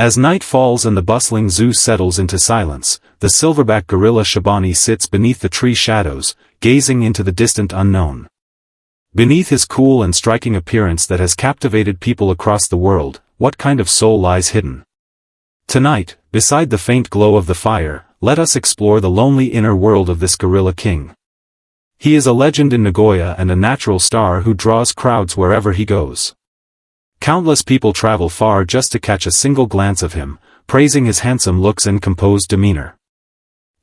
As night falls and the bustling zoo settles into silence, the silverback gorilla Shabani sits beneath the tree shadows, gazing into the distant unknown. Beneath his cool and striking appearance that has captivated people across the world, what kind of soul lies hidden? Tonight, beside the faint glow of the fire, let us explore the lonely inner world of this gorilla king. He is a legend in Nagoya and a natural star who draws crowds wherever he goes. Countless people travel far just to catch a single glance of him, praising his handsome looks and composed demeanor.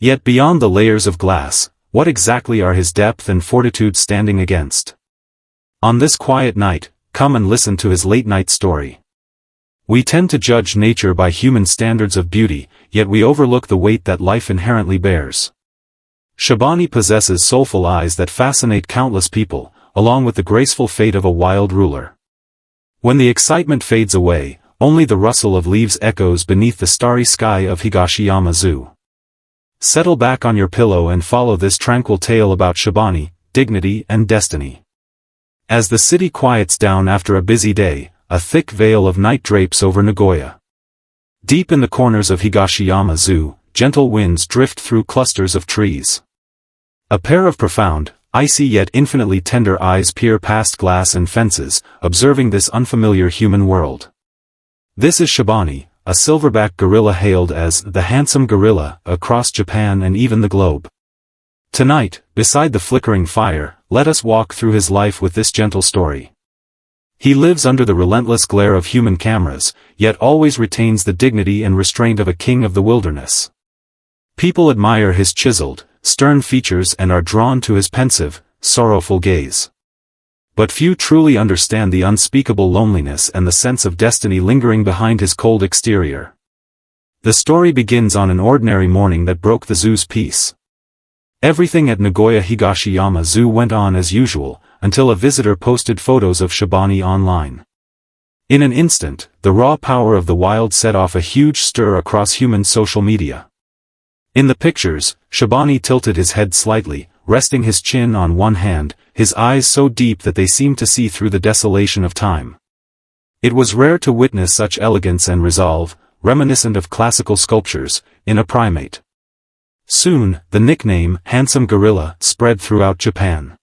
Yet beyond the layers of glass, what exactly are his depth and fortitude standing against? On this quiet night, come and listen to his late-night story. We tend to judge nature by human standards of beauty, yet we overlook the weight that life inherently bears. Shabani possesses soulful eyes that fascinate countless people, along with the graceful fate of a wild ruler. When the excitement fades away, only the rustle of leaves echoes beneath the starry sky of Higashiyama Zoo. Settle back on your pillow and follow this tranquil tale about Shabani, dignity and destiny. As the city quiets down after a busy day, a thick veil of night drapes over Nagoya. Deep in the corners of Higashiyama Zoo, gentle winds drift through clusters of trees. A pair of profound, icy yet infinitely tender eyes peer past glass and fences, observing this unfamiliar human world. This is Shabani, a silverback gorilla hailed as the handsome gorilla across Japan and even the globe. Tonight, beside the flickering fire, let us walk through his life with this gentle story. He lives under the relentless glare of human cameras, yet always retains the dignity and restraint of a king of the wilderness. People admire his chiseled, stern features and are drawn to his pensive, sorrowful gaze. But few truly understand the unspeakable loneliness and the sense of destiny lingering behind his cold exterior. The story begins on an ordinary morning that broke the zoo's peace. Everything at Nagoya Higashiyama Zoo went on as usual, until a visitor posted photos of Shabani online. In an instant, the raw power of the wild set off a huge stir across human social media. In the pictures, Shabani tilted his head slightly, resting his chin on one hand, his eyes so deep that they seemed to see through the desolation of time. It was rare to witness such elegance and resolve, reminiscent of classical sculptures, in a primate. Soon, the nickname, Handsome Gorilla, spread throughout Japan.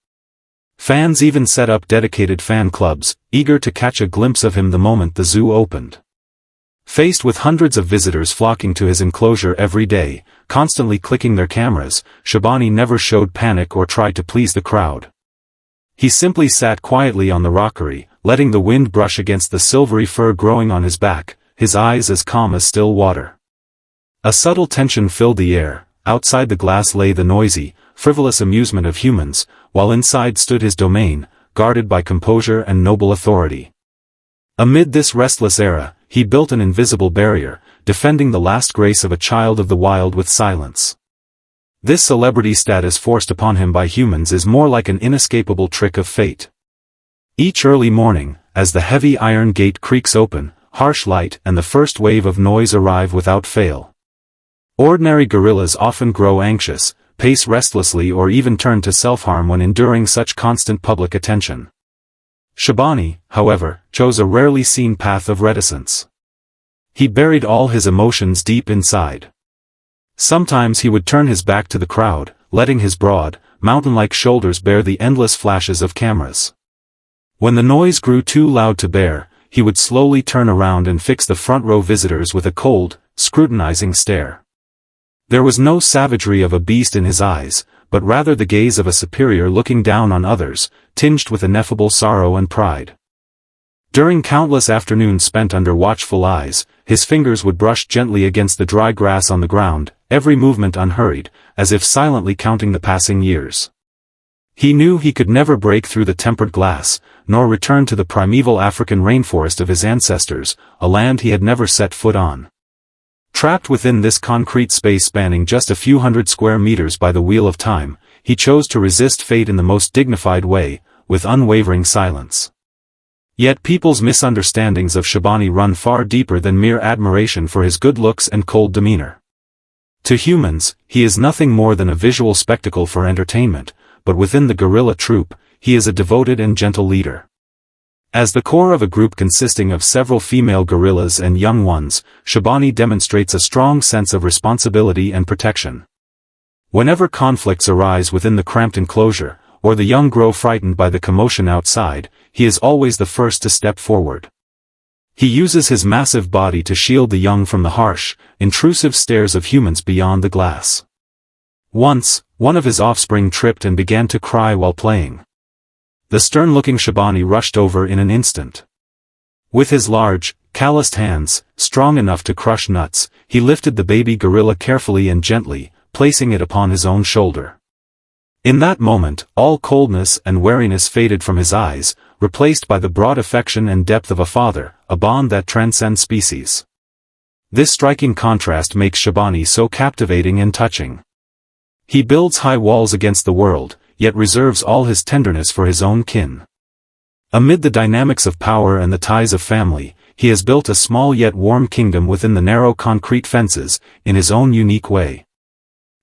Fans even set up dedicated fan clubs, eager to catch a glimpse of him the moment the zoo opened. Faced with hundreds of visitors flocking to his enclosure every day, constantly clicking their cameras, Shabani never showed panic or tried to please the crowd. He simply sat quietly on the rockery, letting the wind brush against the silvery fur growing on his back, his eyes as calm as still water. A subtle tension filled the air. Outside the glass lay the noisy, frivolous amusement of humans, while inside stood his domain, guarded by composure and noble authority. Amid this restless era, he built an invisible barrier, defending the last grace of a child of the wild with silence. This celebrity status forced upon him by humans is more like an inescapable trick of fate. Each early morning, as the heavy iron gate creaks open, harsh light and the first wave of noise arrive without fail. Ordinary gorillas often grow anxious, pace restlessly or even turn to self-harm when enduring such constant public attention. Shabani, however, chose a rarely seen path of reticence. He buried all his emotions deep inside. Sometimes he would turn his back to the crowd, letting his broad, mountain-like shoulders bear the endless flashes of cameras. When the noise grew too loud to bear, he would slowly turn around and fix the front-row visitors with a cold, scrutinizing stare. There was no savagery of a beast in his eyes, but rather the gaze of a superior looking down on others, tinged with ineffable sorrow and pride. During countless afternoons spent under watchful eyes, his fingers would brush gently against the dry grass on the ground, every movement unhurried, as if silently counting the passing years. He knew he could never break through the tempered glass, nor return to the primeval African rainforest of his ancestors, a land he had never set foot on. Trapped within this concrete space spanning just a few hundred square meters by the wheel of time, he chose to resist fate in the most dignified way, with unwavering silence. Yet people's misunderstandings of Shabani run far deeper than mere admiration for his good looks and cold demeanor. To humans, he is nothing more than a visual spectacle for entertainment, but within the gorilla troop, he is a devoted and gentle leader. As the core of a group consisting of several female gorillas and young ones, Shabani demonstrates a strong sense of responsibility and protection. Whenever conflicts arise within the cramped enclosure, or the young grow frightened by the commotion outside, he is always the first to step forward. He uses his massive body to shield the young from the harsh, intrusive stares of humans beyond the glass. Once, one of his offspring tripped and began to cry while playing. The stern-looking Shabani rushed over in an instant. With his large, calloused hands, strong enough to crush nuts, he lifted the baby gorilla carefully and gently, placing it upon his own shoulder. In that moment, all coldness and wariness faded from his eyes, replaced by the broad affection and depth of a father, a bond that transcends species. This striking contrast makes Shabani so captivating and touching. He builds high walls against the world, yet reserves all his tenderness for his own kin. Amid the dynamics of power and the ties of family, he has built a small yet warm kingdom within the narrow concrete fences, in his own unique way.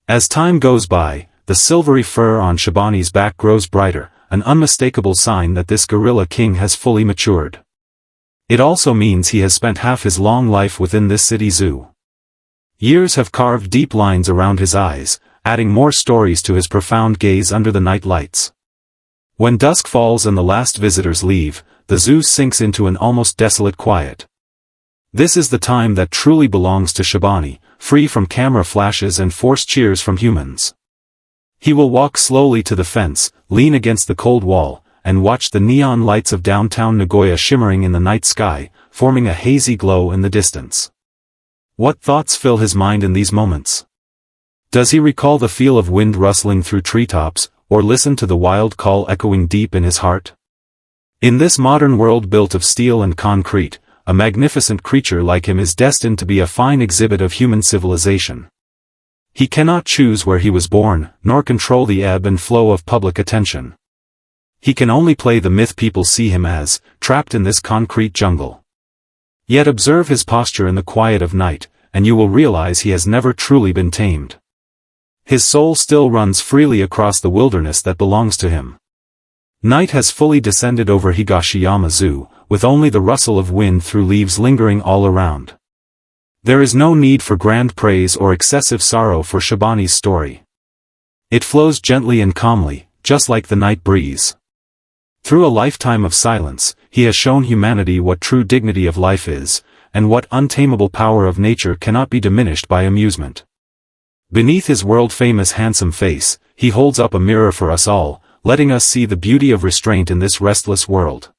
As time goes by, the silvery fur on Shabani's back grows brighter, an unmistakable sign that this gorilla king has fully matured. It also means he has spent half his long life within this city zoo. Years have carved deep lines around his eyes, adding more stories to his profound gaze under the night lights. When dusk falls and the last visitors leave, the zoo sinks into an almost desolate quiet. This is the time that truly belongs to Shabani, free from camera flashes and forced cheers from humans. He will walk slowly to the fence, lean against the cold wall, and watch the neon lights of downtown Nagoya shimmering in the night sky, forming a hazy glow in the distance. What thoughts fill his mind in these moments? Does he recall the feel of wind rustling through treetops, or listen to the wild call echoing deep in his heart? In this modern world built of steel and concrete, a magnificent creature like him is destined to be a fine exhibit of human civilization. He cannot choose where he was born, nor control the ebb and flow of public attention. He can only play the myth people see him as, trapped in this concrete jungle. Yet observe his posture in the quiet of night, and you will realize he has never truly been tamed. His soul still runs freely across the wilderness that belongs to him. Night has fully descended over Higashiyama Zoo, with only the rustle of wind through leaves lingering all around. There is no need for grand praise or excessive sorrow for Shabani's story. It flows gently and calmly, just like the night breeze. Through a lifetime of silence, he has shown humanity what true dignity of life is, and what untamable power of nature cannot be diminished by amusement. Beneath his world-famous handsome face, he holds up a mirror for us all, letting us see the beauty of restraint in this restless world.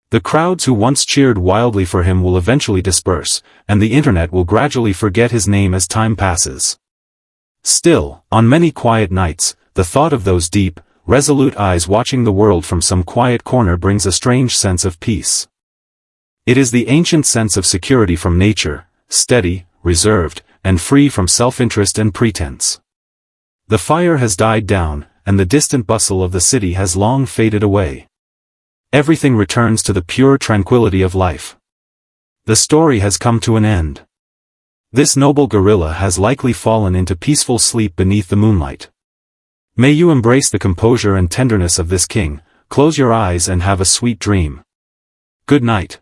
The crowds who once cheered wildly for him will eventually disperse, and the internet will gradually forget his name as time passes. Still, on many quiet nights, the thought of those deep, resolute eyes watching the world from some quiet corner brings a strange sense of peace. It is the ancient sense of security from nature, steady, reserved, and free from self-interest and pretense. The fire has died down, and the distant bustle of the city has long faded away. Everything returns to the pure tranquility of life. The story has come to an end. This noble gorilla has likely fallen into peaceful sleep beneath the moonlight. May you embrace the composure and tenderness of this king, close your eyes and have a sweet dream. Good night.